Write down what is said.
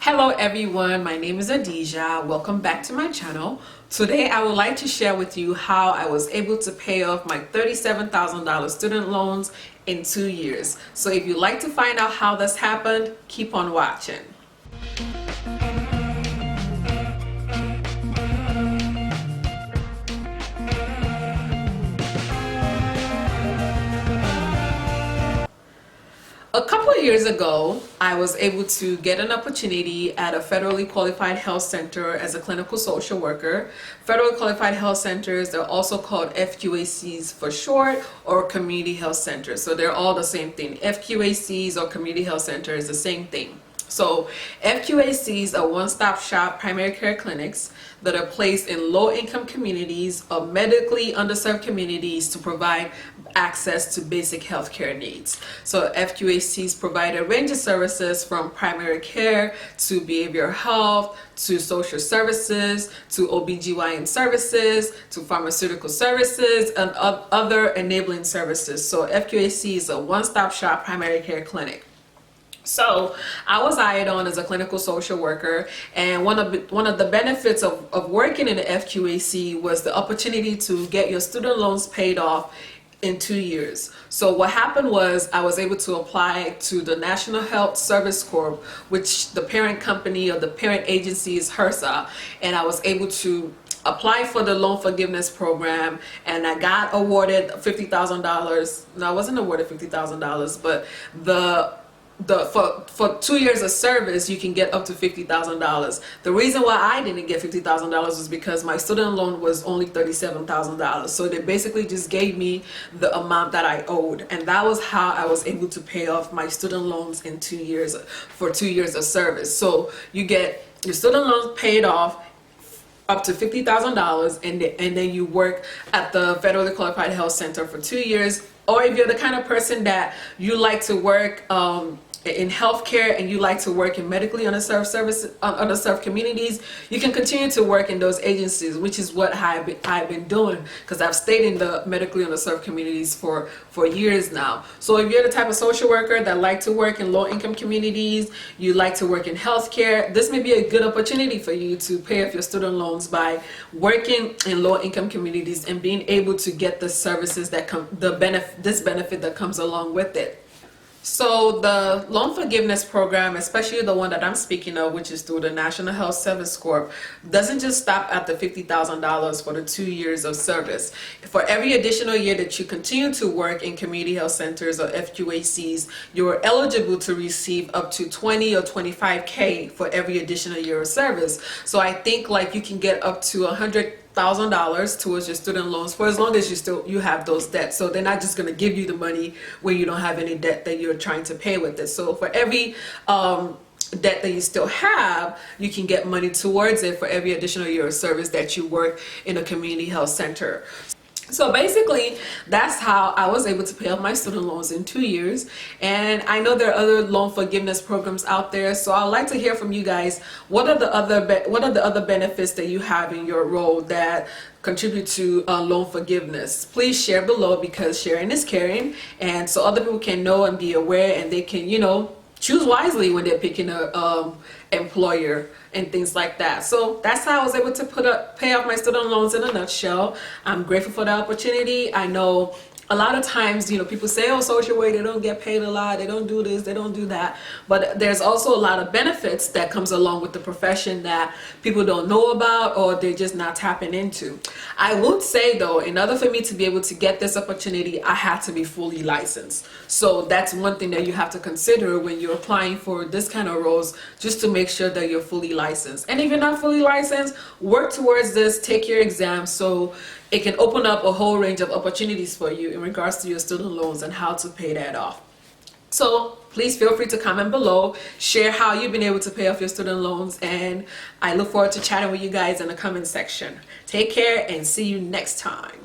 Hello everyone, my name is Adija. Welcome back to my channel. Today I would like to share with you how I was able to pay off my $37,000 student loans in 2 years. So if you'd like to find out how this happened, keep on watching. A couple of years ago, I was able to get an opportunity at a federally qualified health center as a clinical social worker. Federally qualified health centers, they're also called FQHCs for short, or community health centers. So they're all the same thing. FQHCs or community health center is the same thing. So FQHCs are one-stop shop primary care clinics that are placed in low-income communities or medically underserved communities to provide access to basic healthcare needs. So FQHCs provide a range of services from primary care to behavioral health to social services to OBGYN services to pharmaceutical services and other enabling services. So FQHC is a one-stop shop primary care clinic. So I was hired on as a clinical social worker, and one of the benefits of working in the FQHC was the opportunity to get your student loans paid off in 2 years. So what happened was I was able to apply to the National Health Service Corp, which the parent company or the parent agency is HRSA, and I was able to apply for the loan forgiveness program, and I got awarded $50,000. No, I wasn't awarded $50,000, but for 2 years of service you can get up to $50,000. The reason why I didn't get $50,000 was because my student loan was only $37,000. So they basically just gave me the amount that I owed, and that was how I was able to pay off my student loans in 2 years for 2 years of service. So you get your student loans paid off up to $50,000, and then you work at the federally qualified health center for 2 years. Or if you're the kind of person that you like to work in healthcare and you like to work in medically underserved communities, you can continue to work in those agencies, which is what I've been doing, because I've stayed in the medically underserved communities for years now. So if you're the type of social worker that like to work in low-income communities, you like to work in healthcare, this may be a good opportunity for you to pay off your student loans by working in low-income communities and being able to get the services that come, this benefit that comes along with it. So the loan forgiveness program, especially the one that I'm speaking of, which is through the National Health Service Corp, doesn't just stop at the $50,000 for the 2 years of service. For every additional year that you continue to work in community health centers or FQHCs, you're eligible to receive up to 20 or 25K for every additional year of service. So I think like you can get up to $100,000 towards your student loans for as long as you have those debts. So they're not just going to give you the money where you don't have any debt that you're trying to pay with it. So for every debt that you still have, you can get money towards it for every additional year of service that you work in a community health center. So basically, that's how I was able to pay off my student loans in 2 years. And I know there are other loan forgiveness programs out there, so I'd like to hear from you guys. What are the other benefits that you have in your role that contribute to loan forgiveness? Please share below, because sharing is caring, and so other people can know and be aware, and they can, choose wisely when they're picking a employer and things like that. So that's how I was able to pay off my student loans in a nutshell. I'm grateful for the opportunity. I know a lot of times, people say, oh, social work, they don't get paid a lot, they don't do this, they don't do that. But there's also a lot of benefits that comes along with the profession that people don't know about, or they're just not tapping into. I would say though, in order for me to be able to get this opportunity, I had to be fully licensed. So that's one thing that you have to consider when you're applying for this kind of roles, just to make sure that you're fully licensed. And if you're not fully licensed, work towards this, take your exam, so it can open up a whole range of opportunities for you in regards to your student loans and how to pay that off. So please feel free to comment below, share how you've been able to pay off your student loans, and I look forward to chatting with you guys in the comment section. Take care and see you next time.